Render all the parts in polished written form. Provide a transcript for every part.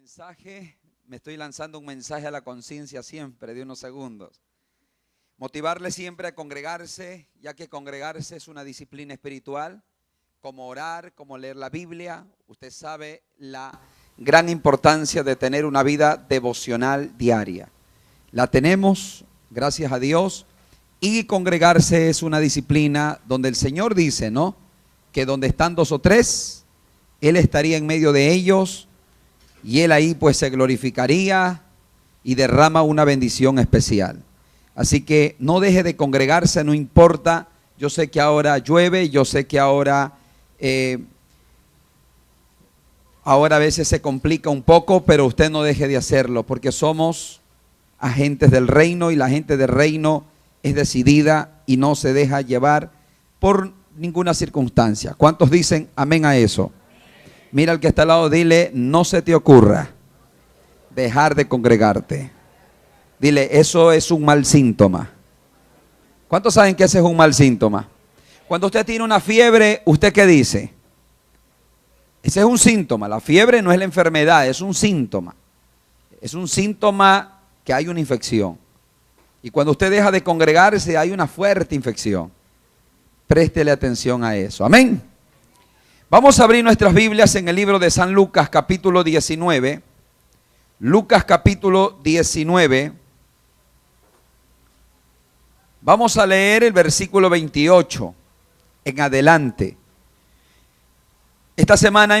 mensaje, me estoy lanzando un mensaje a la conciencia siempre de unos segundos. Motivarle siempre a congregarse, ya que congregarse es una disciplina espiritual, como orar, como leer la Biblia. Usted sabe la gran importancia de tener una vida devocional diaria. La tenemos, gracias a Dios, y congregarse es una disciplina donde el Señor dice, ¿no?, que donde están dos o tres, Él estaría en medio de ellos y Él ahí pues se glorificaría y derrama una bendición especial. Así que no deje de congregarse, no importa. Yo sé que ahora llueve, yo sé que ahora a veces se complica un poco, pero usted no deje de hacerlo, porque somos agentes del reino y la gente del reino es decidida y no se deja llevar por ninguna circunstancia. ¿Cuántos dicen amén a eso? Mira al que está al lado, dile, no se te ocurra dejar de congregarte. Dile, eso es un mal síntoma. ¿Cuántos saben que ese es un mal síntoma? Cuando usted tiene una fiebre, ¿usted qué dice? Ese es un síntoma. La fiebre no es la enfermedad, es un síntoma. Es un síntoma que hay una infección. Y cuando usted deja de congregarse, hay una fuerte infección. Préstele atención a eso. Amén. Vamos a abrir nuestras Biblias en el libro de San Lucas, capítulo 19. Lucas, capítulo 19. Vamos a leer el versículo 28 en adelante. Esta semana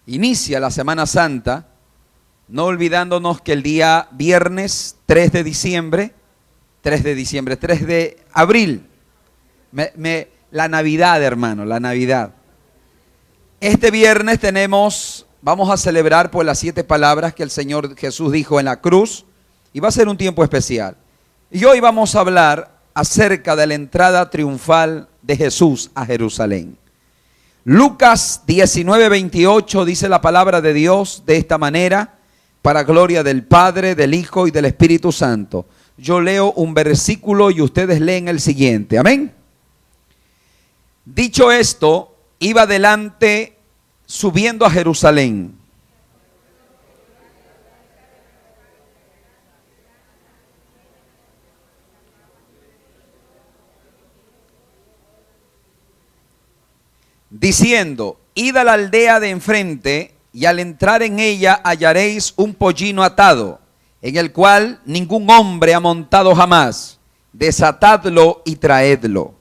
inicia la Semana Santa, no olvidándonos que el día viernes 3 de abril, la Navidad, hermano, la Navidad. Este viernes vamos a celebrar pues las 7 palabras que el Señor Jesús dijo en la cruz y va a ser un tiempo especial. Y hoy vamos a hablar acerca de la entrada triunfal de Jesús a Jerusalén. Lucas 19:28 dice la palabra de Dios de esta manera, para gloria del Padre, del Hijo y del Espíritu Santo. Yo leo un versículo y ustedes leen el siguiente. Amén. Dicho esto, iba adelante subiendo a Jerusalén. Diciendo, id a la aldea de enfrente y al entrar en ella hallaréis un pollino atado, en el cual ningún hombre ha montado jamás. Desatadlo y traedlo.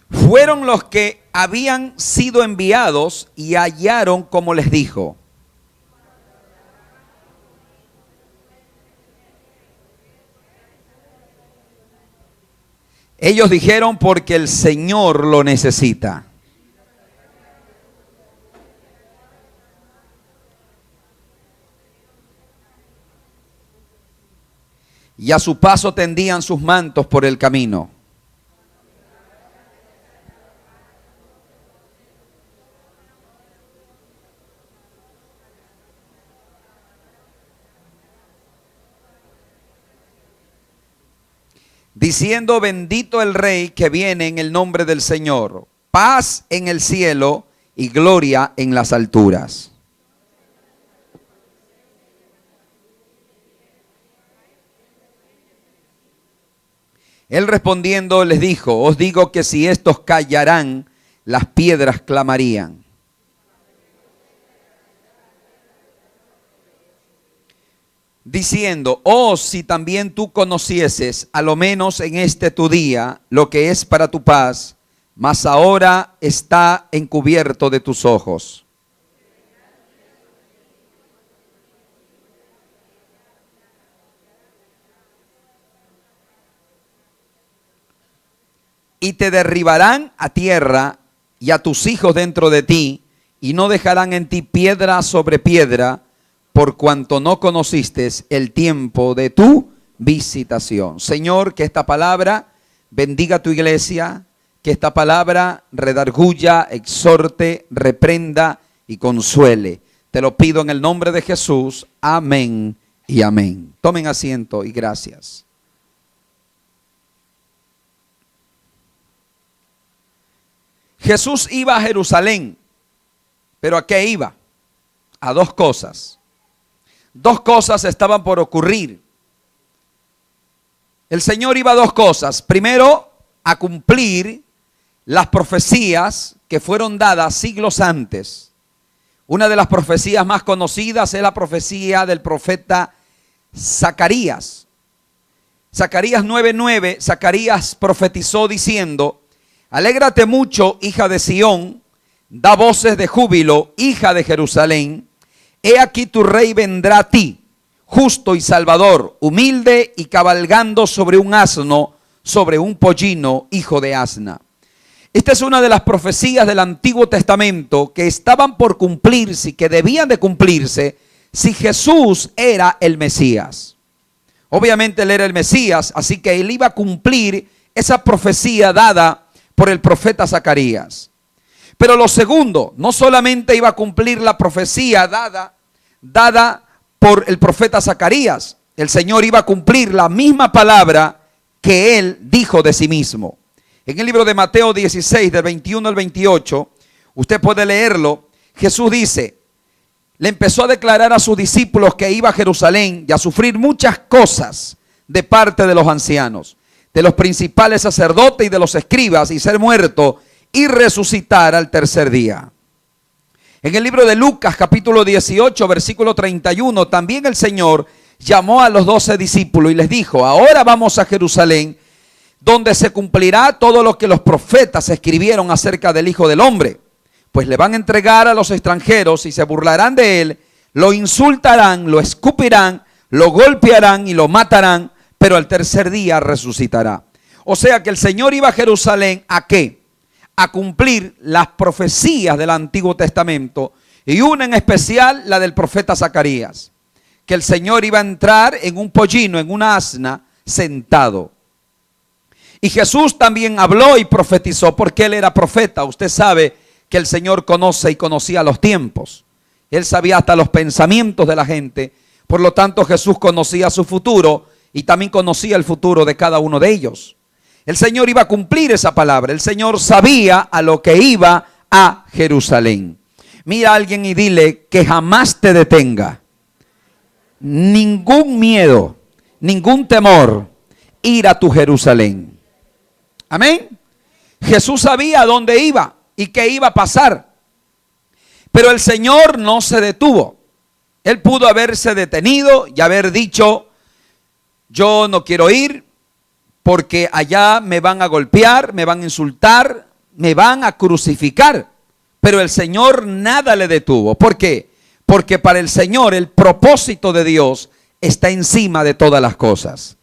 Fueron los que habían sido enviados y hallaron como les dijo. Ellos dijeron, porque el Señor lo necesita. Y a su paso tendían sus mantos por el camino. Diciendo, bendito el Rey que viene en el nombre del Señor, paz en el cielo y gloria en las alturas. Él respondiendo les dijo, os digo que si estos callarán, las piedras clamarían. Diciendo, oh, si también tú conocieses, a lo menos en este tu día, lo que es para tu paz, mas ahora está encubierto de tus ojos. Y te derribarán a tierra y a tus hijos dentro de ti, y no dejarán en ti piedra sobre piedra, por cuanto no conociste el tiempo de tu visitación. Señor, que esta palabra bendiga a tu iglesia, que esta palabra redarguya, exhorte, reprenda y consuele. Te lo pido en el nombre de Jesús. Amén y amén. Tomen asiento y gracias. Jesús iba a Jerusalén, pero ¿a qué iba? A dos cosas. Dos cosas estaban por ocurrir. El Señor iba a dos cosas. Primero, a cumplir las profecías que fueron dadas siglos antes. Una de las profecías más conocidas es la profecía del profeta Zacarías. Zacarías 9:9, Zacarías profetizó diciendo: alégrate mucho, hija de Sión, da voces de júbilo, hija de Jerusalén. He aquí tu rey vendrá a ti, justo y salvador, humilde y cabalgando sobre un asno, sobre un pollino, hijo de asna. Esta es una de las profecías del Antiguo Testamento que estaban por cumplirse y que debían de cumplirse si Jesús era el Mesías. Obviamente él era el Mesías, así que él iba a cumplir esa profecía dada por el profeta Zacarías. Pero lo segundo, no solamente iba a cumplir la profecía dada por el profeta Zacarías, el Señor iba a cumplir la misma palabra que él dijo de sí mismo. En el libro de Mateo 16, del 21 al 28, usted puede leerlo. Jesús dice, le empezó a declarar a sus discípulos que iba a Jerusalén y a sufrir muchas cosas de parte de los ancianos, de los principales sacerdotes y de los escribas, y ser muerto y resucitar al tercer día. En el libro de Lucas capítulo 18 versículo 31 también el Señor llamó a los 12 discípulos y les dijo: ahora vamos a Jerusalén, donde se cumplirá todo lo que los profetas escribieron acerca del Hijo del Hombre. Pues le van a entregar a los extranjeros y se burlarán de él, lo insultarán, lo escupirán, lo golpearán y lo matarán, pero al tercer día resucitará. O sea que el Señor iba a Jerusalén, ¿a qué? A cumplir las profecías del Antiguo Testamento, y una en especial la del profeta Zacarías, que el Señor iba a entrar en un pollino, en una asna, sentado. Y Jesús también habló y profetizó, porque él era profeta. Usted sabe que el Señor conoce y conocía los tiempos. Él sabía hasta los pensamientos de la gente. Por lo tanto, Jesús conocía su futuro y también conocía el futuro de cada uno de ellos. El Señor iba a cumplir esa palabra. El Señor sabía a lo que iba a Jerusalén. Mira a alguien y dile que jamás te detenga ningún miedo, ningún temor, ir a tu Jerusalén. Amén. Jesús sabía a dónde iba y qué iba a pasar. Pero el Señor no se detuvo. Él pudo haberse detenido y haber dicho: yo no quiero ir porque allá me van a golpear, me van a insultar, me van a crucificar. Pero el Señor nada le detuvo. ¿Por qué? Porque para el Señor el propósito de Dios está encima de todas las cosas.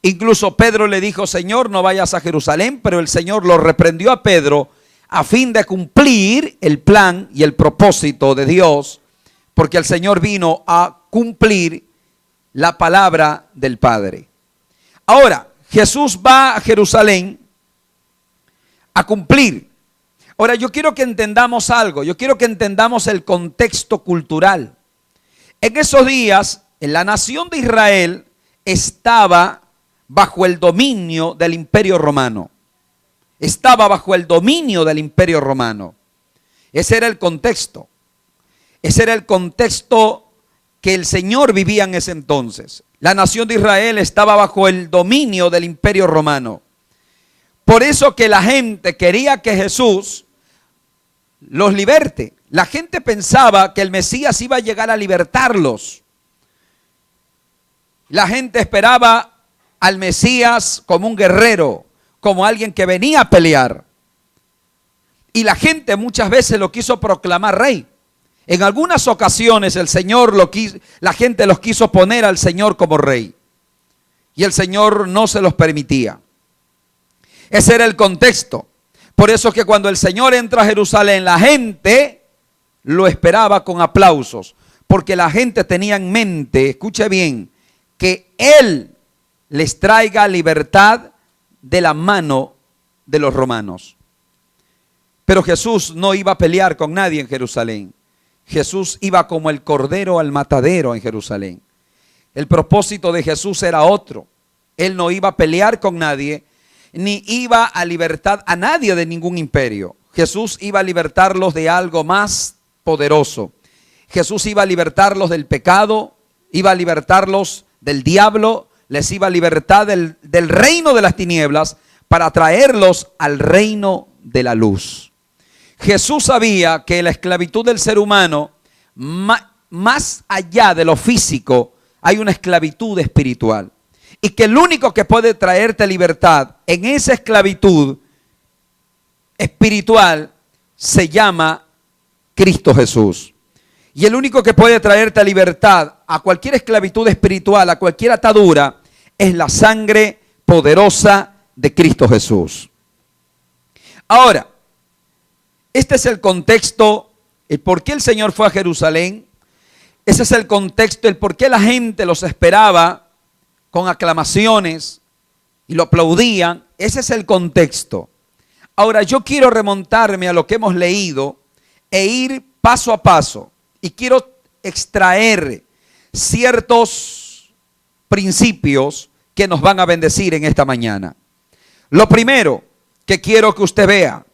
Incluso Pedro le dijo: Señor, no vayas a Jerusalén, pero el Señor lo reprendió a Pedro a fin de cumplir el plan y el propósito de Dios, porque el Señor vino a cumplir la palabra del Padre. Ahora, Jesús va a Jerusalén a cumplir. Ahora, yo quiero que entendamos algo, yo quiero que entendamos el contexto cultural. En esos días, en la nación de Israel estaba bajo el dominio del Imperio Romano. Estaba bajo el dominio del Imperio Romano. Ese era el contexto. Ese era el contexto que el Señor vivía en ese entonces. La nación de Israel estaba bajo el dominio del Imperio Romano. Por eso que la gente quería que Jesús los liberte. La gente pensaba que el Mesías iba a llegar a libertarlos. La gente esperaba al Mesías como un guerrero, como alguien que venía a pelear. Y la gente muchas veces lo quiso proclamar rey. En algunas ocasiones la gente los quiso poner al Señor como rey. Y el Señor no se los permitía. Ese era el contexto. Por eso que cuando el Señor entra a Jerusalén, la gente lo esperaba con aplausos. Porque la gente tenía en mente, escuche bien, que Él les traiga libertad de la mano de los romanos. Pero Jesús no iba a pelear con nadie en Jerusalén. Jesús iba como el cordero al matadero en Jerusalén. El propósito de Jesús era otro. Él no iba a pelear con nadie, ni iba a libertar a nadie de ningún imperio. Jesús iba a libertarlos de algo más poderoso. Jesús iba a libertarlos del pecado, iba a libertarlos del diablo, les iba a libertar del reino de las tinieblas para traerlos al reino de la luz. Jesús sabía que la esclavitud del ser humano, más allá de lo físico, hay una esclavitud espiritual. Y que el único que puede traerte libertad en esa esclavitud espiritual se llama Cristo Jesús. Y el único que puede traerte libertad a cualquier esclavitud espiritual, a cualquier atadura, es la sangre poderosa de Cristo Jesús. Ahora, este es el contexto, el por qué el Señor fue a Jerusalén. Ese es el contexto, el por qué la gente los esperaba con aclamaciones y lo aplaudían. Ese es el contexto. Ahora, yo quiero remontarme a lo que hemos leído e ir paso a paso. Y quiero extraer ciertos principios que nos van a bendecir en esta mañana. Lo primero que quiero que usted vea.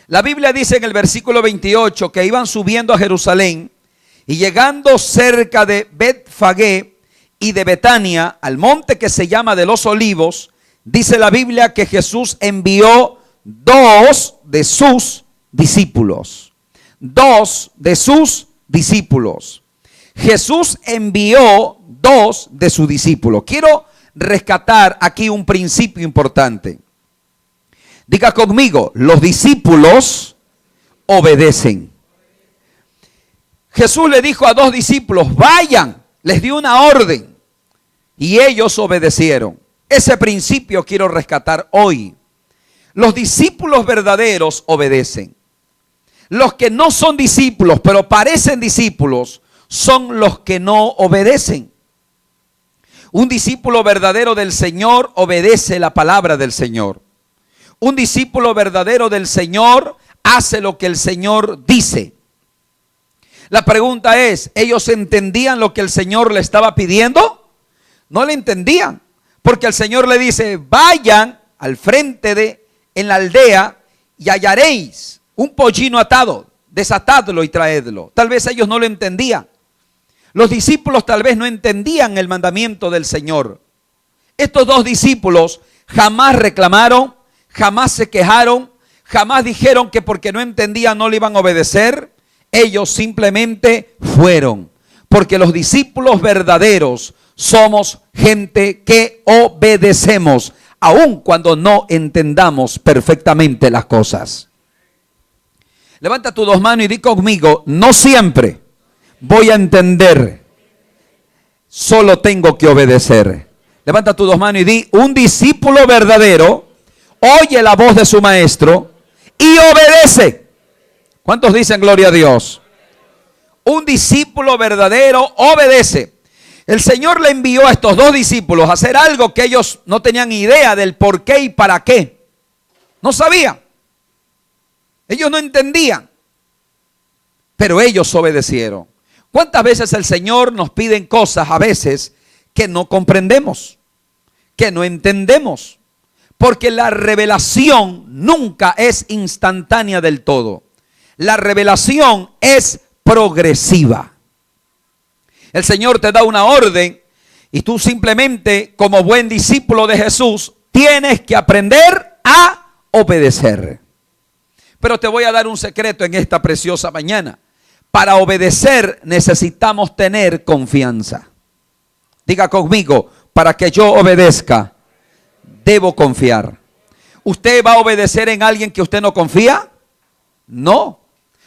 La Biblia dice en el versículo 28 que iban subiendo a Jerusalén y llegando cerca de Betfagé y de Betania, al monte que se llama de los Olivos, dice la Biblia que Jesús envió 2 de sus discípulos. 2 de sus discípulos. Jesús envió 2 de sus discípulos. Quiero rescatar aquí un principio importante. Diga conmigo, los discípulos obedecen. Jesús le dijo a 2 discípulos, vayan, les dio una orden y ellos obedecieron. Ese principio quiero rescatar hoy. Los discípulos verdaderos obedecen. Los que no son discípulos, pero parecen discípulos, son los que no obedecen. Un discípulo verdadero del Señor obedece la palabra del Señor. Un discípulo verdadero del Señor hace lo que el Señor dice. La pregunta es, ¿ellos entendían lo que el Señor le estaba pidiendo? No le entendían, porque el Señor le dice, vayan al frente en la aldea y hallaréis un pollino atado, desatadlo y traedlo. Tal vez ellos no lo entendían. Los discípulos tal vez no entendían el mandamiento del Señor. Estos 2 discípulos jamás reclamaron, jamás se quejaron, jamás dijeron que porque no entendían no le iban a obedecer. Ellos simplemente fueron. Porque los discípulos verdaderos somos gente que obedecemos, aun cuando no entendamos perfectamente las cosas. Levanta tus 2 manos y di conmigo, no siempre voy a entender, solo tengo que obedecer. Levanta tus 2 manos y di, un discípulo verdadero oye la voz de su maestro y obedece. ¿Cuántos dicen gloria a Dios? Un discípulo verdadero obedece. El Señor le envió a estos 2 discípulos a hacer algo que ellos no tenían idea del por qué y para qué. No sabían. Ellos no entendían, pero ellos obedecieron. ¿Cuántas veces el Señor nos pide cosas a veces que no comprendemos, que no entendemos? Porque la revelación nunca es instantánea del todo. La revelación es progresiva. El Señor te da una orden y tú simplemente, como buen discípulo de Jesús, tienes que aprender a obedecer. Pero te voy a dar un secreto en esta preciosa mañana. Para obedecer necesitamos tener confianza. Diga conmigo, para que yo obedezca, debo confiar. ¿Usted va a obedecer en alguien que usted no confía? No.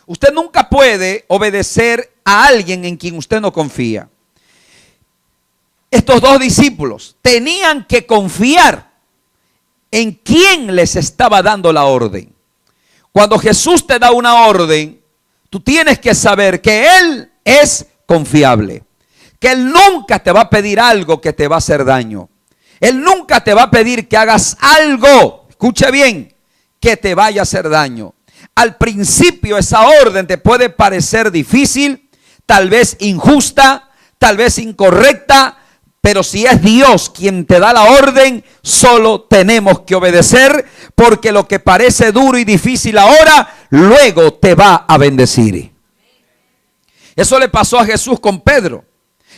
Usted nunca puede obedecer a alguien en quien usted no confía. Estos 2 discípulos tenían que confiar en quien les estaba dando la orden. Cuando Jesús te da una orden, tú tienes que saber que Él es confiable. Que Él nunca te va a pedir algo que te va a hacer daño. Él nunca te va a pedir que hagas algo, escuche bien, que te vaya a hacer daño. Al principio esa orden te puede parecer difícil, tal vez injusta, tal vez incorrecta, pero si es Dios quien te da la orden, solo tenemos que obedecer, porque lo que parece duro y difícil ahora, luego te va a bendecir. Eso le pasó a Jesús con Pedro.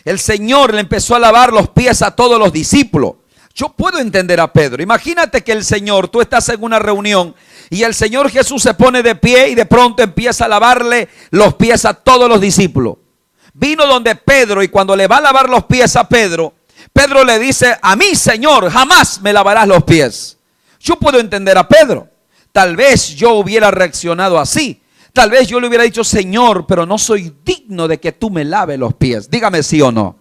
El Señor le empezó a lavar los pies a todos los discípulos. Yo puedo entender a Pedro. Imagínate que el Señor, tú estás en una reunión y el Señor Jesús se pone de pie y de pronto empieza a lavarle los pies a todos los discípulos. Vino donde Pedro y cuando le va a lavar los pies a Pedro, Pedro le dice: a mí, Señor, jamás me lavarás los pies. Yo puedo entender a Pedro. Tal vez yo hubiera reaccionado así. Tal vez yo le hubiera dicho: Señor, pero no soy digno de que tú me laves los pies. Dígame sí o no.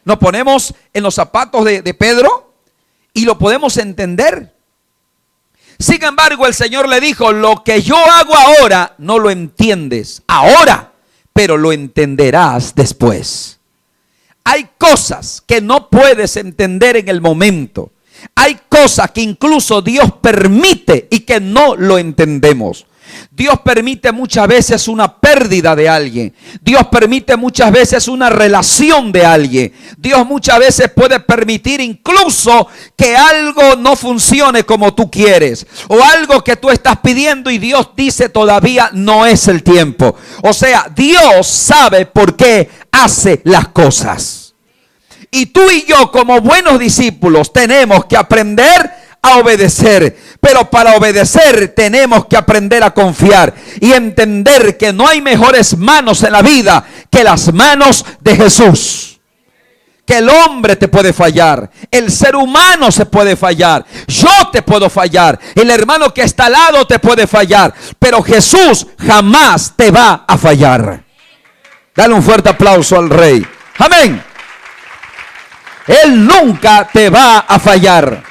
Nos ponemos en los zapatos de Pedro y lo podemos entender. Sin embargo, el Señor le dijo: lo que yo hago ahora no lo entiendes ahora, pero lo entenderás después. Hay cosas que no puedes entender en el momento. Hay cosas que incluso Dios permite y que no lo entendemos. Dios permite muchas veces una pérdida de alguien. Dios permite muchas veces una relación de alguien. Dios muchas veces puede permitir incluso que algo no funcione como tú quieres. O algo que tú estás pidiendo y Dios dice: todavía no es el tiempo. O sea, Dios sabe por qué hace las cosas. Y tú y yo, como buenos discípulos, tenemos que aprender a obedecer. Pero para obedecer tenemos que aprender a confiar y entender que no hay mejores manos en la vida que las manos de Jesús. Que el hombre te puede fallar, el ser humano se puede fallar, yo te puedo fallar, el hermano que está al lado te puede fallar, pero Jesús jamás te va a fallar. Dale un fuerte aplauso al Rey. Amén. Él nunca te va a fallar.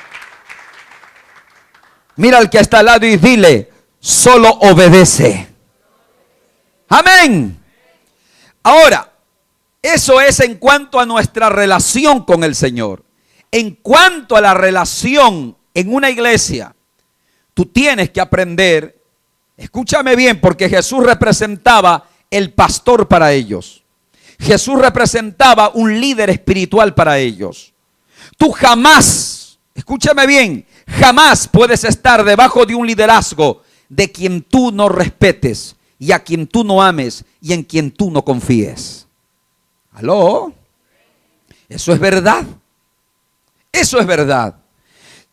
Mira al que está al lado y dile: solo obedece. Amén. Ahora, eso es en cuanto a nuestra relación con el Señor. En cuanto a la relación en una iglesia, tú tienes que aprender. Escúchame bien, porque Jesús representaba el pastor para ellos. Jesús representaba un líder espiritual para ellos. Tú jamás, escúchame bien, jamás puedes estar debajo de un liderazgo de quien tú no respetes y a quien tú no ames y en quien tú no confíes. ¿Aló? Eso es verdad. Eso es verdad.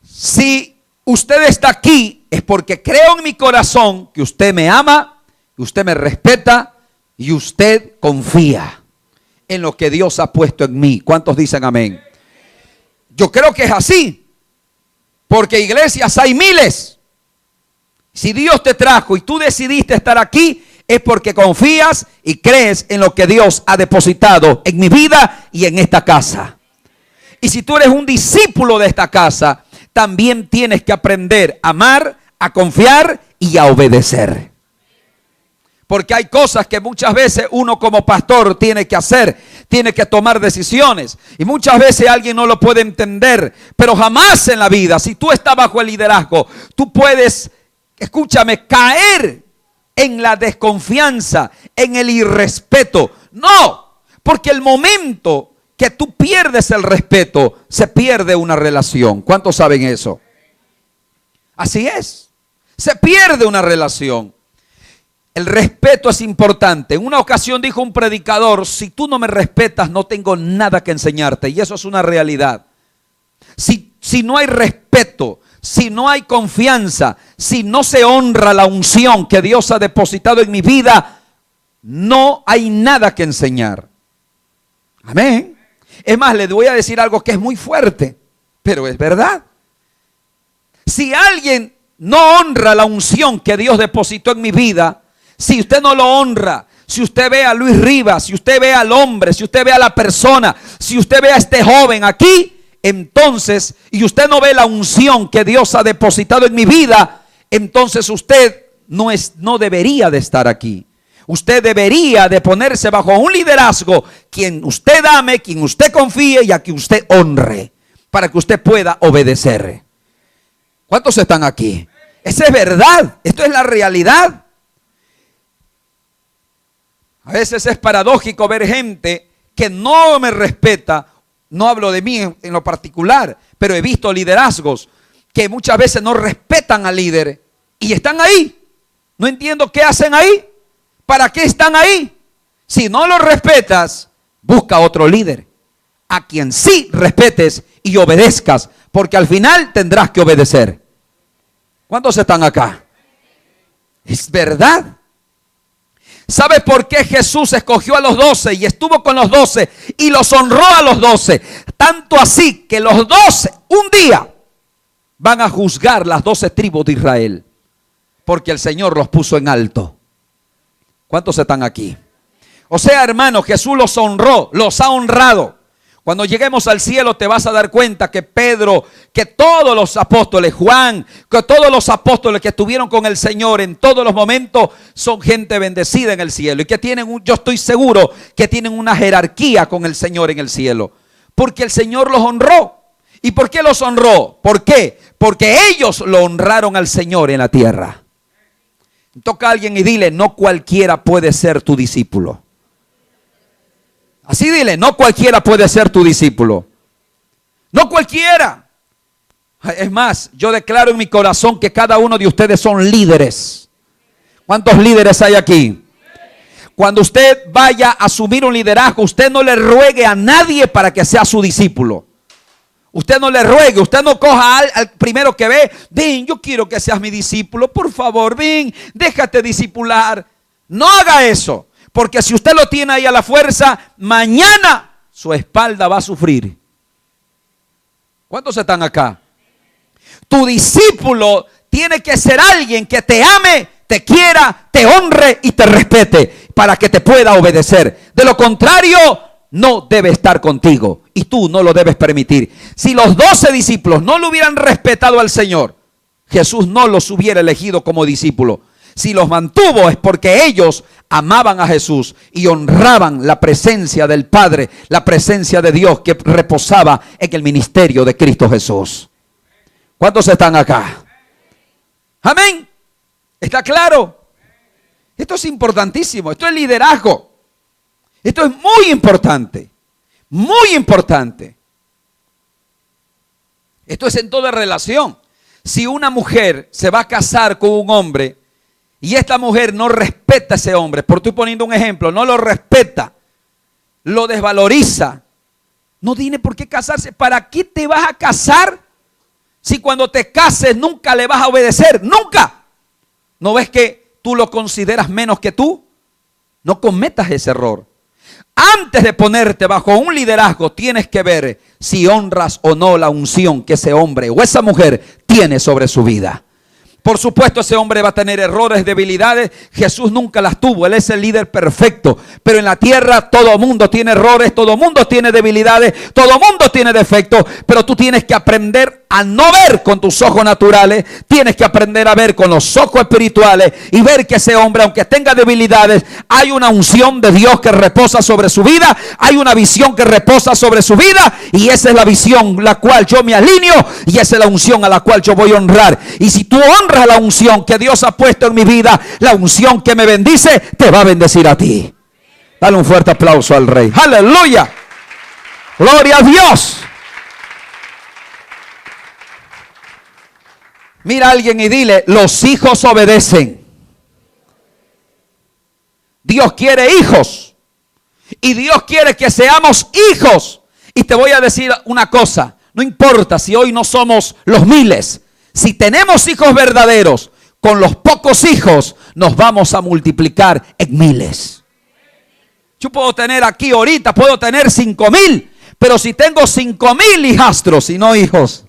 Si usted está aquí es porque creo en mi corazón que usted me ama, que usted me respeta y usted confía en lo que Dios ha puesto en mí. ¿Cuántos dicen amén? Yo creo que es así. Porque iglesias hay miles. Si Dios te trajo y tú decidiste estar aquí, es porque confías y crees en lo que Dios ha depositado en mi vida y en esta casa. Y si tú eres un discípulo de esta casa, también tienes que aprender a amar, a confiar y a obedecer. Porque hay cosas que muchas veces uno como pastor tiene que hacer, tiene que tomar decisiones. Y muchas veces alguien no lo puede entender. Pero jamás en la vida, si tú estás bajo el liderazgo, tú puedes, escúchame, caer en la desconfianza, en el irrespeto. No, porque el momento que tú pierdes el respeto, se pierde una relación. ¿Cuántos saben eso? Así es, se pierde una relación. El respeto es importante. En una ocasión dijo un predicador: si tú no me respetas, no tengo nada que enseñarte. Y eso es una realidad. Si no hay respeto, si no hay confianza, si no se honra la unción que Dios ha depositado en mi vida, no hay nada que enseñar. Amén. Es más, le voy a decir algo que es muy fuerte, pero es verdad. Si alguien no honra la unción que Dios depositó en mi vida, si usted no lo honra, si usted ve a Luis Rivas, si usted ve al hombre, si usted ve a la persona, si usted ve a este joven aquí, entonces, y usted no ve la unción que Dios ha depositado en mi vida, entonces usted no debería de estar aquí. Usted debería de ponerse bajo un liderazgo quien usted ame, quien usted confíe y a quien usted honre, para que usted pueda obedecer. ¿Cuántos están aquí? Esa es verdad, esto es la realidad. A veces es paradójico ver gente que no me respeta. No hablo de mí en lo particular, pero he visto liderazgos que muchas veces no respetan al líder y están ahí. No entiendo qué hacen ahí. ¿Para qué están ahí? Si no lo respetas, busca otro líder a quien sí respetes y obedezcas, porque al final tendrás que obedecer. ¿Cuántos están acá? Es verdad. ¿Sabes por qué Jesús escogió a los 12 y estuvo con los 12 y los honró a los 12? Tanto así que los 12 un día van a juzgar las 12 tribus de Israel, porque el Señor los puso en alto. ¿Cuántos están aquí? O sea, hermano, Jesús los honró, los ha honrado. Cuando lleguemos al cielo te vas a dar cuenta que Pedro, que todos los apóstoles, Juan, que todos los apóstoles que estuvieron con el Señor en todos los momentos son gente bendecida en el cielo. Y que tienen, yo estoy seguro que tienen una jerarquía con el Señor en el cielo. Porque el Señor los honró. ¿Y por qué los honró? ¿Por qué? Porque ellos lo honraron al Señor en la tierra. Toca a alguien y dile, no cualquiera puede ser tu discípulo. Así dile, no cualquiera puede ser tu discípulo. No cualquiera. Es más, yo declaro en mi corazón que cada uno de ustedes son líderes. ¿Cuántos líderes hay aquí? Cuando usted vaya a asumir un liderazgo, usted no le ruegue a nadie para que sea su discípulo. Usted no le ruegue, usted no coja al primero que ve. Ven, yo quiero que seas mi discípulo, por favor, ven, déjate discipular. No haga eso. Porque si usted lo tiene ahí a la fuerza, mañana su espalda va a sufrir. ¿Cuántos están acá? Tu discípulo tiene que ser alguien que te ame, te quiera, te honre y te respete para que te pueda obedecer. De lo contrario, no debe estar contigo y tú no lo debes permitir. Si los 12 discípulos no lo hubieran respetado al Señor, Jesús no los hubiera elegido como discípulos. Si los mantuvo es porque ellos amaban a Jesús y honraban la presencia del Padre, la presencia de Dios que reposaba en el ministerio de Cristo Jesús. ¿Cuántos están acá? Amén. ¿Está claro? Esto es importantísimo, esto es liderazgo. Esto es muy importante, muy importante. Esto es en toda relación. Si una mujer se va a casar con un hombre y esta mujer no respeta a ese hombre, por estoy poniendo un ejemplo, no lo respeta, lo desvaloriza, no tiene por qué casarse. ¿Para qué te vas a casar si cuando te cases nunca le vas a obedecer? ¡Nunca! ¿No ves que tú lo consideras menos que tú? No cometas ese error. Antes de ponerte bajo un liderazgo, tienes que ver si honras o no la unción que ese hombre o esa mujer tiene sobre su vida. Por supuesto, ese hombre va a tener errores, debilidades. Jesús nunca las tuvo. Él es el líder perfecto. Pero en la tierra todo mundo tiene errores, todo mundo tiene debilidades, todo mundo tiene defectos. Pero tú tienes que aprender a no ver con tus ojos naturales. Tienes que aprender a ver con los ojos espirituales y ver que ese hombre, aunque tenga debilidades, hay una unción de Dios que reposa sobre su vida. Hay una visión que reposa sobre su vida. Y esa es la visión la cual yo me alineo. Y esa es la unción a la cual yo voy a honrar. Y si tú honras la unción que Dios ha puesto en mi vida, la unción que me bendice, te va a bendecir a ti. Dale un fuerte aplauso al Rey. ¡Aleluya! ¡Gloria a Dios! Mira a alguien y dile, los hijos obedecen. Dios quiere hijos. Y Dios quiere que seamos hijos. Y te voy a decir una cosa. No importa si hoy no somos los miles. Si tenemos hijos verdaderos, con los pocos hijos nos vamos a multiplicar en miles. Yo puedo tener aquí ahorita, puedo tener 5,000. Pero si tengo 5,000 hijastros y no hijos,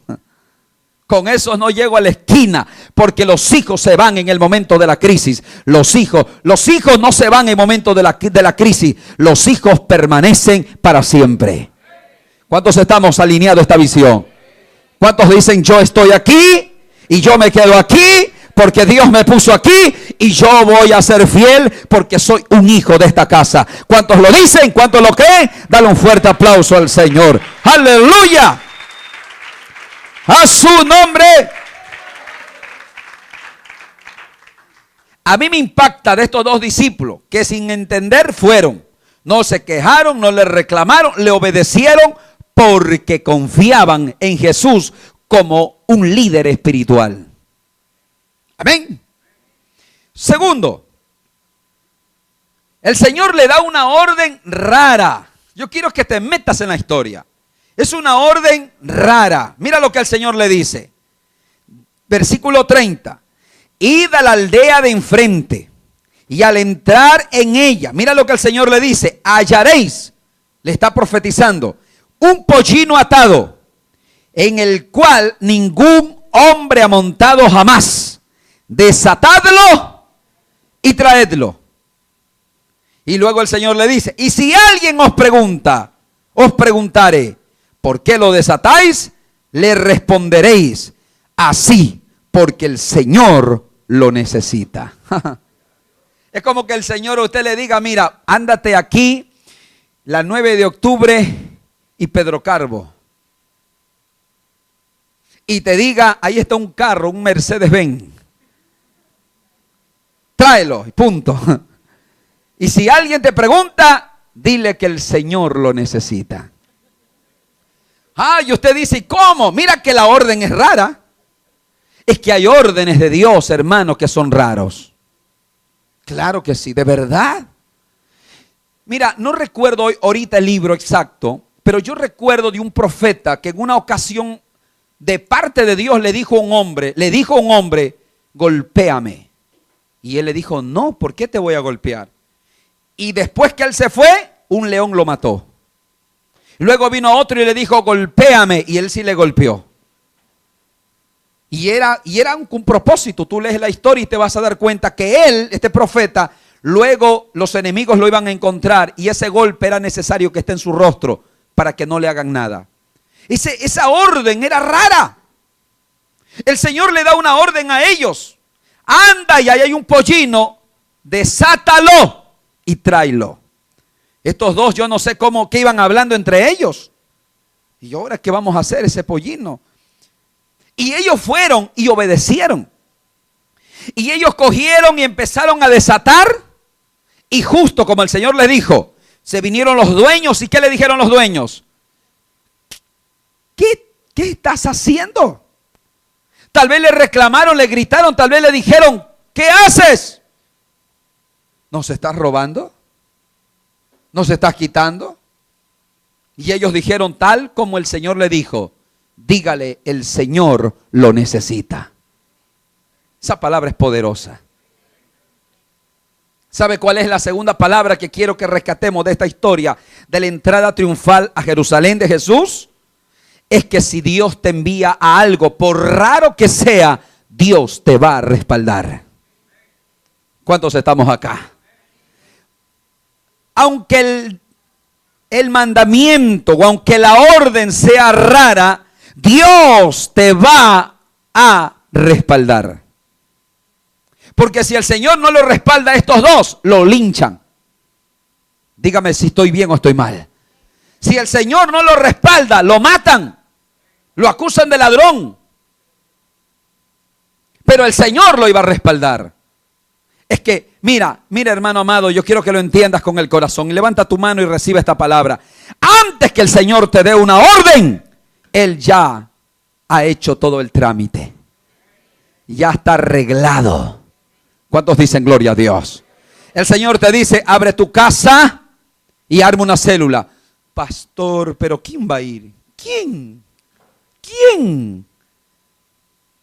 con esos no llego a la esquina, porque los hijos se van en el momento de la crisis. Los hijos no se van en el momento de la crisis. Los hijos permanecen para siempre. ¿Cuántos estamos alineados a esta visión? ¿Cuántos dicen yo estoy aquí y yo me quedo aquí porque Dios me puso aquí y yo voy a ser fiel porque soy un hijo de esta casa? ¿Cuántos lo dicen? ¿Cuántos lo creen? Dale un fuerte aplauso al Señor. ¡Aleluya! A su nombre. A mí me impacta de estos dos discípulos que sin entender fueron. No se quejaron, no le reclamaron, le obedecieron porque confiaban en Jesús como un líder espiritual. Amén. Segundo, el Señor le da una orden rara. Yo quiero que te metas en la historia. Es una orden rara. Mira lo que el Señor le dice. Versículo 30. Id a la aldea de enfrente, y al entrar en ella, mira lo que el Señor le dice, hallaréis, le está profetizando, un pollino atado, en el cual ningún hombre ha montado jamás. Desatadlo y traedlo. Y luego el Señor le dice, y si alguien os pregunta, os preguntaré, ¿por qué lo desatáis? Le responderéis, así, porque el Señor lo necesita. Es como que el Señor a usted le diga, mira, ándate aquí, la 9 de octubre y Pedro Carbo. Y te diga, ahí está un carro, un Mercedes-Benz. Tráelo, punto. Y si alguien te pregunta, dile que el Señor lo necesita. Y usted dice, ¿cómo? Mira que la orden es rara. Es que hay órdenes de Dios, hermanos, que son raros. Claro que sí, de verdad. Mira, no recuerdo ahorita el libro exacto, pero yo recuerdo de un profeta que en una ocasión de parte de Dios le dijo a un hombre, golpéame. Y él le dijo, no, ¿por qué te voy a golpear? Y después que él se fue, un león lo mató. Luego vino otro y le dijo, golpéame, y él sí le golpeó. Y era un propósito. Tú lees la historia y te vas a dar cuenta que él, este profeta, luego los enemigos lo iban a encontrar y ese golpe era necesario que esté en su rostro para que no le hagan nada. Esa orden era rara. El Señor le da una orden a ellos. Anda, y ahí hay un pollino, desátalo y tráelo. Estos dos, yo no sé qué iban hablando entre ellos. ¿Y ahora qué vamos a hacer ese pollino? Y ellos fueron y obedecieron. Y ellos cogieron y empezaron a desatar. Y justo como el Señor les dijo, se vinieron los dueños. ¿Y qué le dijeron los dueños? ¿Qué estás haciendo? Tal vez le reclamaron, le gritaron, tal vez le dijeron, ¿qué haces? ¿Nos estás robando? ¿Nos estás quitando? Y ellos dijeron tal como el Señor le dijo, dígale, el Señor lo necesita. Esa palabra es poderosa. ¿Sabe cuál es la segunda palabra que quiero que rescatemos de esta historia de la entrada triunfal a Jerusalén de Jesús? Es que si Dios te envía a algo, por raro que sea, Dios te va a respaldar. ¿Cuántos estamos acá? Aunque el mandamiento o aunque la orden sea rara, Dios te va a respaldar. Porque si el Señor no lo respalda a estos dos, lo linchan. Dígame si estoy bien o estoy mal. Si el Señor no lo respalda, lo matan. Lo acusan de ladrón. Pero el Señor lo iba a respaldar. Es que, mira hermano amado, yo quiero que lo entiendas con el corazón. Y levanta tu mano y recibe esta palabra. Antes que el Señor te dé una orden, Él ya ha hecho todo el trámite. Ya está arreglado. ¿Cuántos dicen gloria a Dios? El Señor te dice, abre tu casa y arma una célula. Pastor, pero ¿quién va a ir? ¿Quién?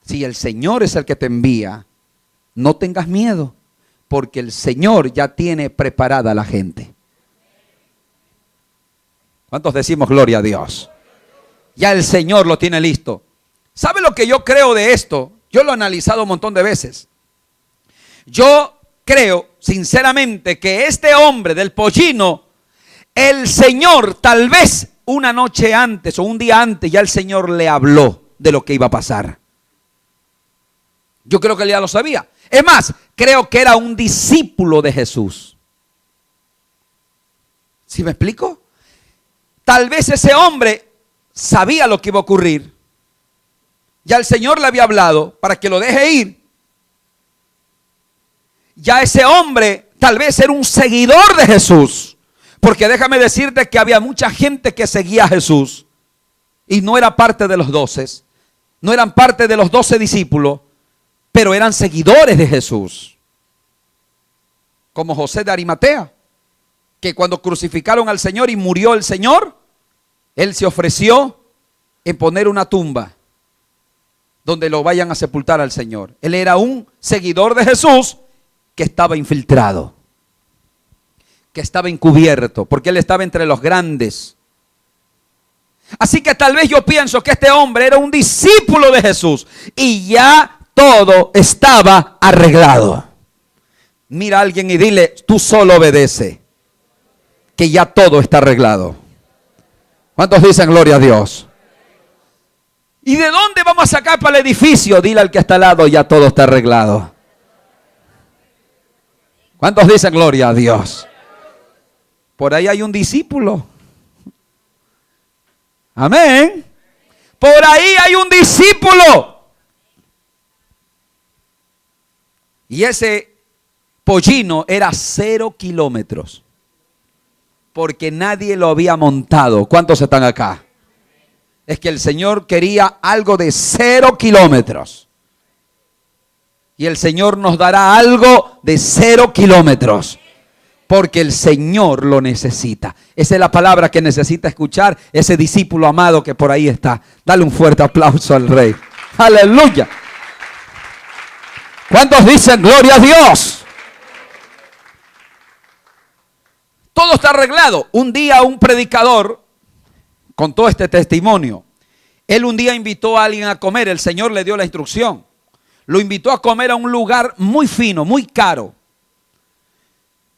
Si el Señor es el que te envía, no tengas miedo, porque el Señor ya tiene preparada a la gente. ¿Cuántos decimos gloria a Dios? Ya el Señor lo tiene listo. ¿Sabe lo que yo creo de esto? Yo lo he analizado un montón de veces. Yo creo sinceramente que este hombre del pollino, el Señor tal vez una noche antes o un día antes ya el Señor le habló de lo que iba a pasar. Yo creo que él ya lo sabía. Es más, creo que era un discípulo de Jesús. ¿Sí me explico? Tal vez ese hombre sabía lo que iba a ocurrir. Ya el Señor le había hablado para que lo deje ir. Ya ese hombre tal vez era un seguidor de Jesús. Porque déjame decirte que había mucha gente que seguía a Jesús y no era parte de los 12. no eran parte de los 12 discípulos, pero eran seguidores de Jesús. Como José de Arimatea, que cuando crucificaron al Señor y murió el Señor, él se ofreció en poner una tumba donde lo vayan a sepultar al Señor. Él era un seguidor de Jesús que estaba infiltrado, que estaba encubierto, porque él estaba entre los grandes. Así que tal vez yo pienso que este hombre era un discípulo de Jesús y ya todo estaba arreglado. Mira a alguien y dile, tú solo obedece, que ya todo está arreglado. ¿Cuántos dicen gloria a Dios? ¿Y de dónde vamos a sacar para el edificio? Dile al que está al lado, ya todo está arreglado. ¿Cuántos dicen gloria a Dios? Por ahí hay un discípulo. Amén. Por ahí hay un discípulo. Y ese pollino era 0 kilómetros. Porque nadie lo había montado. ¿Cuántos están acá? Es que el Señor quería algo de 0 kilómetros. Y el Señor nos dará algo de 0 kilómetros. Porque el Señor lo necesita. Esa es la palabra que necesita escuchar ese discípulo amado que por ahí está. Dale un fuerte aplauso al Rey. Aleluya. ¿Cuántos dicen gloria a Dios? Todo está arreglado. Un día un predicador contó este testimonio. Él un día invitó a alguien a comer. El Señor le dio la instrucción. Lo invitó a comer a un lugar muy fino, muy caro.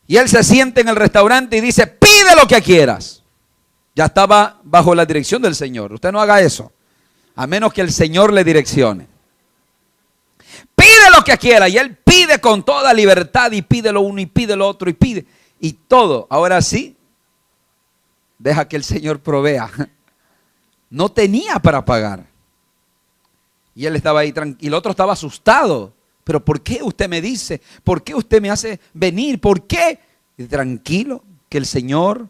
Y él se sienta en el restaurante y dice, pide lo que quieras. Ya estaba bajo la dirección del Señor. Usted no haga eso, a menos que el Señor le direccione. Pide lo que quiera. Y él pide con toda libertad y pide lo uno y pide lo otro y pide. Y todo. Ahora sí, deja que el Señor provea. No tenía para pagar. Y él estaba ahí tranquilo. Y el otro estaba asustado. ¿Pero por qué usted me dice? ¿Por qué usted me hace venir? ¿Por qué? Y tranquilo, que el Señor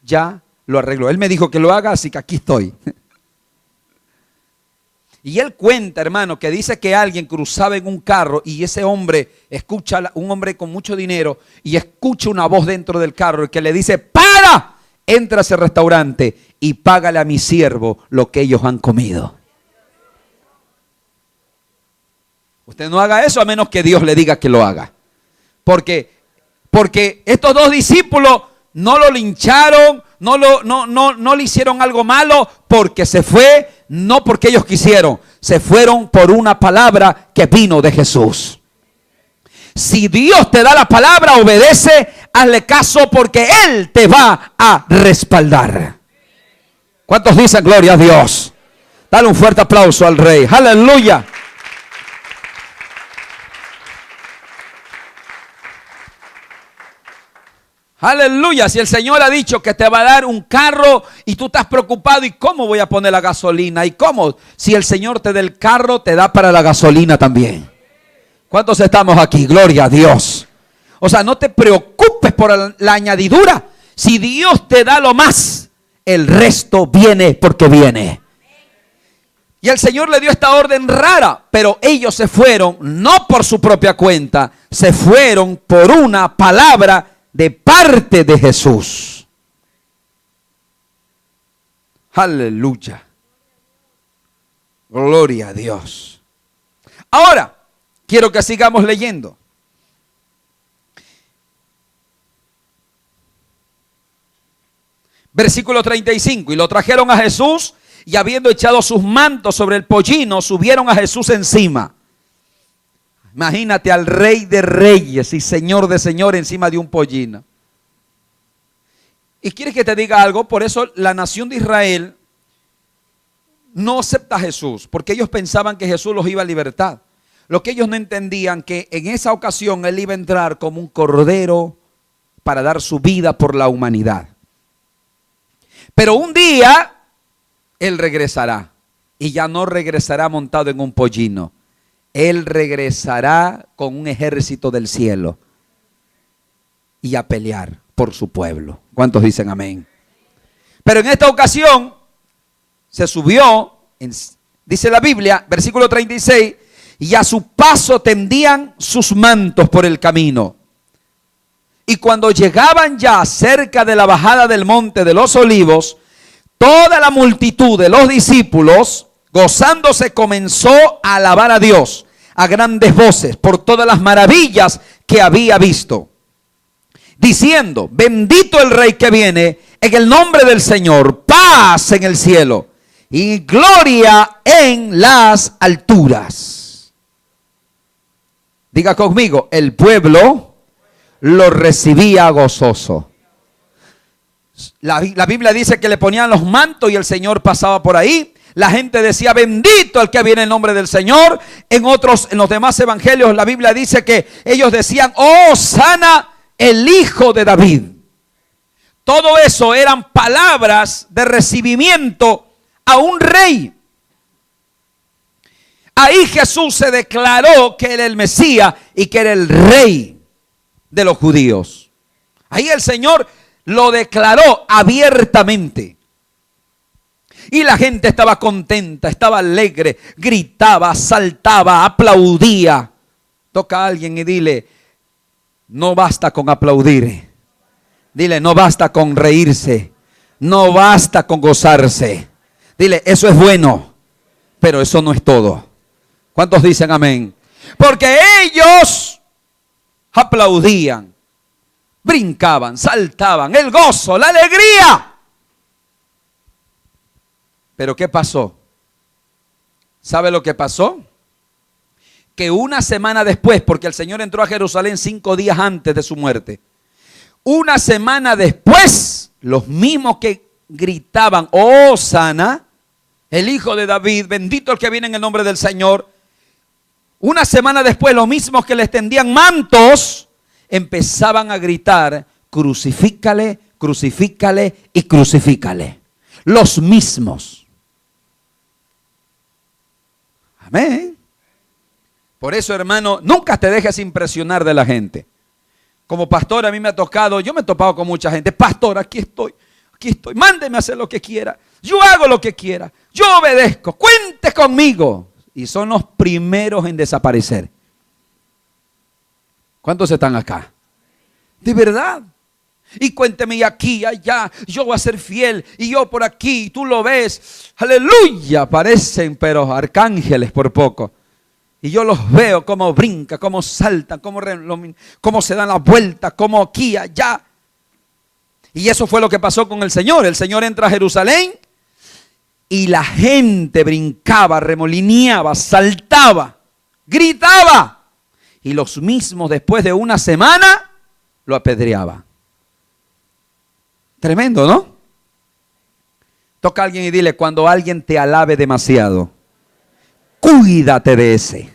ya lo arregló. Él me dijo que lo haga, así que aquí estoy. Y él cuenta, hermano, que dice que alguien cruzaba en un carro y ese hombre escucha, un hombre con mucho dinero, y escucha una voz dentro del carro que le dice, ¡para! Entra a ese restaurante y págale a mi siervo lo que ellos han comido. Usted no haga eso a menos que Dios le diga que lo haga. Porque estos dos discípulos no lo lincharon, no le hicieron algo malo, porque se fue, no porque ellos quisieron, se fueron por una palabra que vino de Jesús. Si Dios te da la palabra, obedece, hazle caso, porque Él te va a respaldar. ¿Cuántos dicen gloria a Dios? Dale un fuerte aplauso al Rey. Aleluya. Aleluya. Si el Señor ha dicho que te va a dar un carro y tú estás preocupado, ¿y cómo voy a poner la gasolina? ¿Y cómo? Si el Señor te da el carro, te da para la gasolina también. ¿Cuántos estamos aquí? Gloria a Dios. O sea, no te preocupes por la añadidura. Si Dios te da lo más, el resto viene porque viene. Y el Señor le dio esta orden rara, pero ellos se fueron no por su propia cuenta, se fueron por una palabra de parte de Jesús. Aleluya. Gloria a Dios. Ahora, quiero que sigamos leyendo. Versículo 35. Y lo trajeron a Jesús, y habiendo echado sus mantos sobre el pollino, subieron a Jesús encima. Imagínate al Rey de Reyes y Señor de Señores encima de un pollino. Y quieres que te diga algo, por eso la nación de Israel no acepta a Jesús, porque ellos pensaban que Jesús los iba a libertar. Lo que ellos no entendían, que en esa ocasión Él iba a entrar como un cordero para dar su vida por la humanidad. Pero un día Él regresará, y ya no regresará montado en un pollino. Él regresará con un ejército del cielo y a pelear por su pueblo. ¿Cuántos dicen amén? Pero en esta ocasión se subió dice la Biblia, versículo 36, y a su paso tendían sus mantos por el camino. Y cuando llegaban ya cerca de la bajada del monte de los olivos, toda la multitud de los discípulos, gozándose, comenzó a alabar a Dios a grandes voces por todas las maravillas que había visto, diciendo: bendito el Rey que viene en el nombre del Señor, paz en el cielo y gloria en las alturas. Diga conmigo, el pueblo lo recibía gozoso. La Biblia dice que le ponían los mantos y el Señor pasaba por ahí. La gente decía: bendito el que viene en nombre del Señor. En los demás evangelios la Biblia dice que ellos decían: oh, sana el Hijo de David. Todo eso eran palabras de recibimiento a un rey. Ahí Jesús se declaró que era el Mesías y que era el rey de los judíos. Ahí el Señor lo declaró abiertamente. Y la gente estaba contenta, estaba alegre, gritaba, saltaba, aplaudía. Toca a alguien y dile: no basta con aplaudir. Dile: no basta con reírse. No basta con gozarse. Dile: eso es bueno, pero eso no es todo. ¿Cuántos dicen amén? Porque ellos aplaudían, brincaban, saltaban, el gozo, la alegría. Pero ¿qué pasó? ¿Sabe lo que pasó? Que una semana después, porque el Señor entró a Jerusalén 5 días antes de su muerte, una semana después, los mismos que gritaban: oh, sana el Hijo de David, bendito el que viene en el nombre del Señor. Una semana después, los mismos que les tendían mantos empezaban a gritar: crucifícale, crucifícale y crucifícale. Los mismos. Amén. Por eso, hermano, nunca te dejes impresionar de la gente. Como pastor, a mí me ha tocado, yo me he topado con mucha gente: pastor, aquí estoy, mándeme a hacer lo que quiera, yo hago lo que quiera, yo obedezco, cuente conmigo. Y son los primeros en desaparecer. ¿Cuántos están acá? De verdad. Y cuénteme, y aquí, allá, yo voy a ser fiel, y yo por aquí, y tú lo ves, aleluya, parecen pero arcángeles por poco. Y yo los veo cómo brincan, cómo saltan, cómo se dan la vuelta, cómo aquí, allá. Y eso fue lo que pasó con el Señor. El Señor entra a Jerusalén y la gente brincaba, remolineaba, saltaba, gritaba. Y los mismos, después de una semana, lo apedreaban. Tremendo, ¿no? Toca a alguien y dile: cuando alguien te alabe demasiado, cuídate de ese.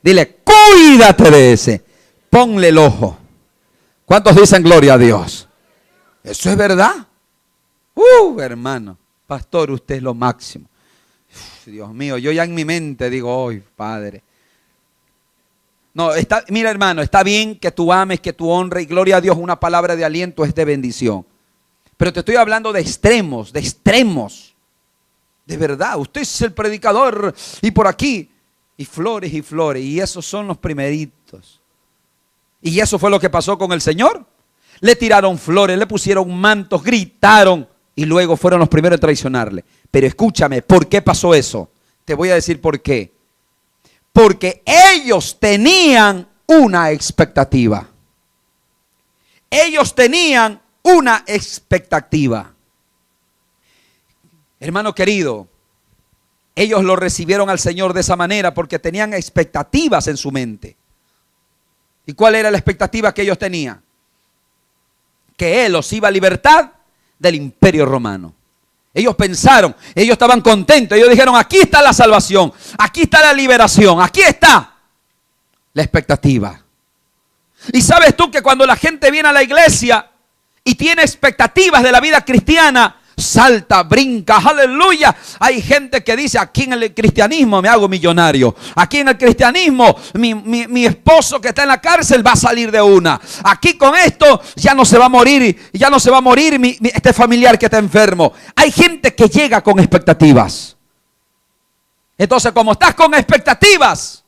Dile: cuídate de ese. Ponle el ojo. ¿Cuántos dicen gloria a Dios? Eso es verdad. Hermano, pastor, usted es lo máximo. Dios mío, yo ya en mi mente digo: hoy, Padre. No, mira, hermano, está bien que tú ames, que tú honres, y gloria a Dios, una palabra de aliento es de bendición. Pero te estoy hablando de extremos, de extremos. De verdad, usted es el predicador y por aquí, y flores, y esos son los primeritos. Y eso fue lo que pasó con el Señor. Le tiraron flores, le pusieron mantos, gritaron, y luego fueron los primeros en traicionarle. Pero escúchame, ¿por qué pasó eso? Te voy a decir por qué. Porque ellos tenían una expectativa. Ellos tenían una expectativa. Hermano querido, ellos lo recibieron al Señor de esa manera porque tenían expectativas en su mente. ¿Y cuál era la expectativa que ellos tenían? Que Él los iba a libertar del imperio romano. Ellos pensaron, ellos estaban contentos, ellos dijeron: aquí está la salvación, aquí está la liberación, aquí está la expectativa. Y sabes tú que cuando la gente viene a la iglesia y tiene expectativas de la vida cristiana, salta, brinca, aleluya. Hay gente que dice: aquí en el cristianismo me hago millonario. Aquí en el cristianismo mi esposo que está en la cárcel va a salir de una. Aquí con esto ya no se va a morir, este familiar que está enfermo. Hay gente que llega con expectativas. Entonces, como estás con expectativas,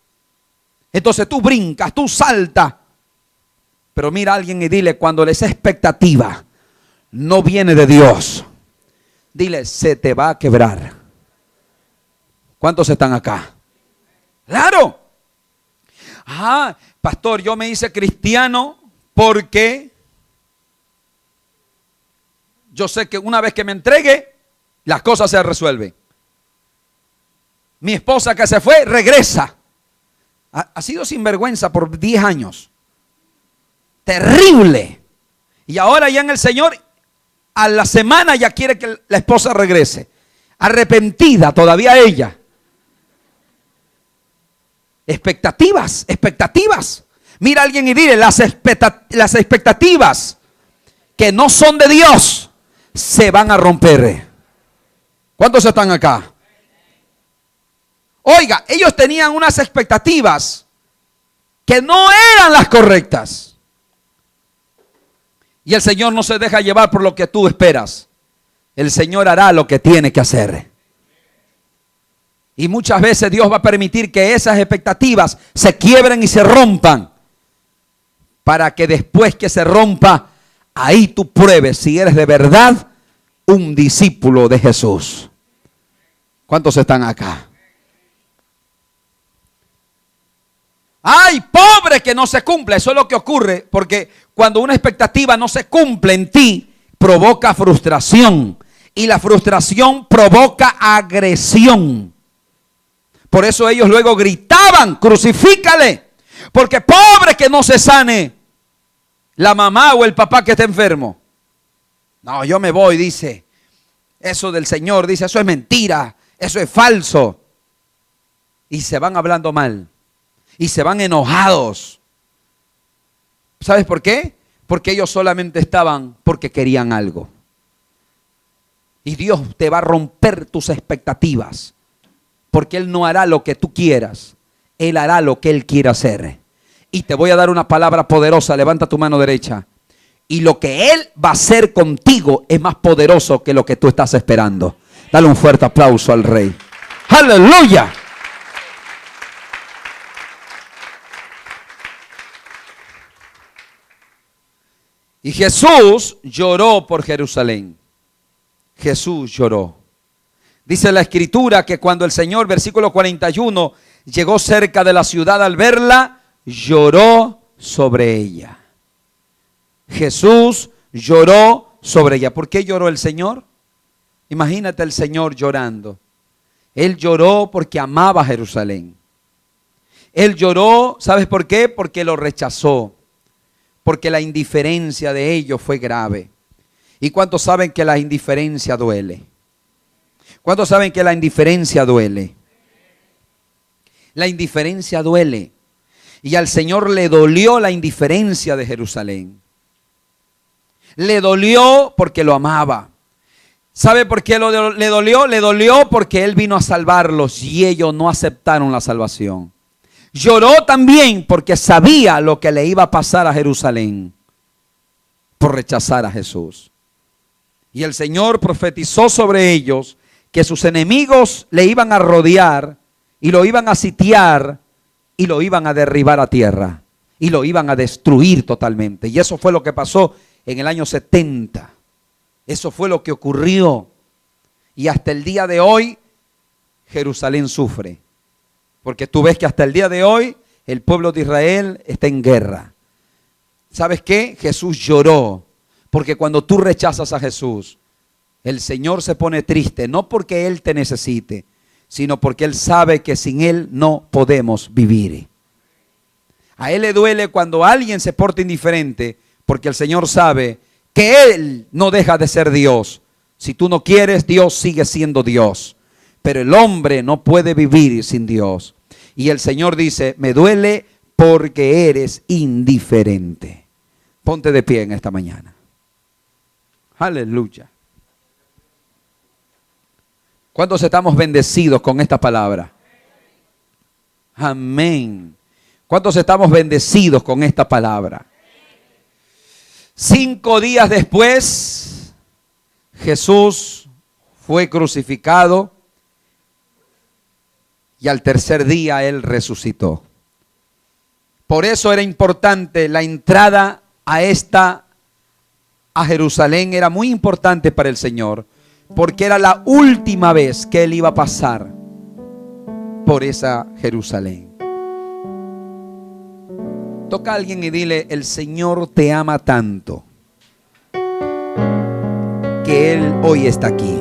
entonces tú brincas, tú saltas. Pero mira a alguien y dile, cuando esa expectativa no viene de Dios, dile, se te va a quebrar. ¿Cuántos están acá? Claro. Ah, pastor, yo me hice cristiano porque yo sé que una vez que me entregue, las cosas se resuelven. Mi esposa que se fue, regresa. Ha sido sinvergüenza por 10 años. Terrible. Y ahora ya en el Señor, a la semana ya quiere que la esposa regrese. Arrepentida todavía ella. Expectativas, expectativas. Mira a alguien y dile, las expectativas que no son de Dios se van a romper. ¿Cuántos están acá? Oiga, ellos tenían unas expectativas que no eran las correctas. Y el Señor no se deja llevar por lo que tú esperas. El Señor hará lo que tiene que hacer. Y muchas veces Dios va a permitir que esas expectativas se quiebren y se rompan, para que después que se rompa, ahí tú pruebes si eres de verdad un discípulo de Jesús. ¿Cuántos están acá? ¡Ay, pobre que no se cumpla! Eso es lo que ocurre, porque cuando una expectativa no se cumple en ti, provoca frustración. Y la frustración provoca agresión. Por eso ellos luego gritaban, crucifícale, porque pobre que no se sane la mamá o el papá que está enfermo. No, yo me voy, dice. Eso del Señor, dice, eso es mentira, eso es falso. Y se van hablando mal. Y se van enojados. ¿Sabes por qué? Porque ellos solamente estaban porque querían algo. Y Dios te va a romper tus expectativas. Porque Él no hará lo que tú quieras. Él hará lo que Él quiera hacer. Y te voy a dar una palabra poderosa. Levanta tu mano derecha. Y lo que Él va a hacer contigo es más poderoso que lo que tú estás esperando. Dale un fuerte aplauso al Rey. ¡Aleluya! Y Jesús lloró por Jerusalén. Jesús lloró. Dice la Escritura que cuando el Señor, versículo 41, llegó cerca de la ciudad al verla, lloró sobre ella. Jesús lloró sobre ella. ¿Por qué lloró el Señor? Imagínate el Señor llorando. Él lloró porque amaba a Jerusalén. Él lloró, ¿sabes por qué? Porque lo rechazó. Porque la indiferencia de ellos fue grave. ¿Y cuántos saben que la indiferencia duele? ¿Cuántos saben que la indiferencia duele? La indiferencia duele. Y al Señor le dolió la indiferencia de Jerusalén. Le dolió porque lo amaba. ¿Sabe por qué le dolió? Le dolió porque Él vino a salvarlos y ellos no aceptaron la salvación. Lloró también porque sabía lo que le iba a pasar a Jerusalén por rechazar a Jesús. Y el Señor profetizó sobre ellos que sus enemigos le iban a rodear y lo iban a sitiar y lo iban a derribar a tierra y lo iban a destruir totalmente. Y eso fue lo que pasó en el año 70. Eso fue lo que ocurrió. Y hasta el día de hoy Jerusalén sufre. Porque tú ves que hasta el día de hoy el pueblo de Israel está en guerra. ¿Sabes qué? Jesús lloró. Porque cuando tú rechazas a Jesús, el Señor se pone triste. No porque Él te necesite, sino porque Él sabe que sin Él no podemos vivir. A Él le duele cuando alguien se porta indiferente, porque el Señor sabe que Él no deja de ser Dios. Si tú no quieres, Dios sigue siendo Dios. Pero el hombre no puede vivir sin Dios. Y el Señor dice, me duele porque eres indiferente. Ponte de pie en esta mañana. Aleluya. ¿Cuántos estamos bendecidos con esta palabra? Amén. ¿Cuántos estamos bendecidos con esta palabra? 5 días después, Jesús fue crucificado. y al tercer día Él resucitó. Por eso era importante la entrada a Jerusalén, era muy importante para el Señor, porque era la última vez que Él iba a pasar por esa Jerusalén. Toca a alguien y dile: el Señor te ama tanto que Él hoy está aquí.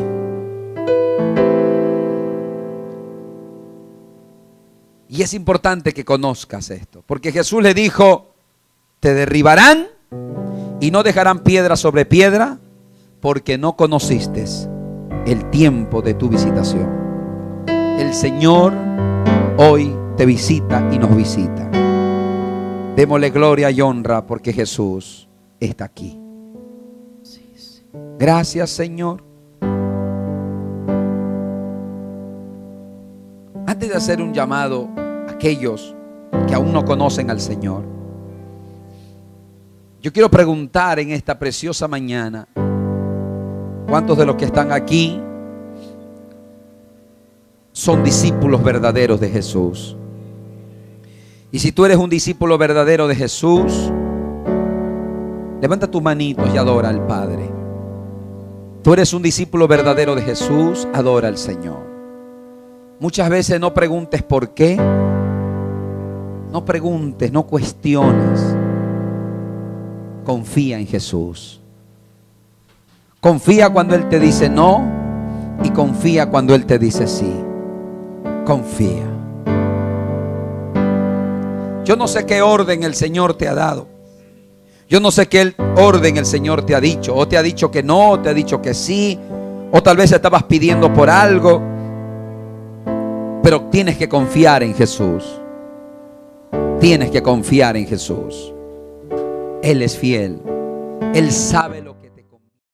Y es importante que conozcas esto, porque Jesús le dijo: te derribarán y no dejarán piedra sobre piedra, porque no conociste el tiempo de tu visitación. El Señor hoy te visita y nos visita. Démosle gloria y honra porque Jesús está aquí. Gracias, Señor. Antes de hacer un llamado a aquellos que aún no conocen al Señor, yo quiero preguntar en esta preciosa mañana: ¿cuántos de los que están aquí son discípulos verdaderos de Jesús? Y si tú eres un discípulo verdadero de Jesús, levanta tus manitos y adora al Padre. Tú eres un discípulo verdadero de Jesús, adora al Señor. Muchas veces no preguntes por qué, no preguntes, no cuestiones. Confía en Jesús. Confía cuando Él te dice no y confía cuando Él te dice sí. Confía. Yo no sé qué orden el Señor te ha dado. Yo no sé qué orden el Señor te ha dicho. O te ha dicho que no, o te ha dicho que sí. O tal vez estabas pidiendo por algo. Pero tienes que confiar en Jesús. Tienes que confiar en Jesús. Él es fiel. Él sabe lo que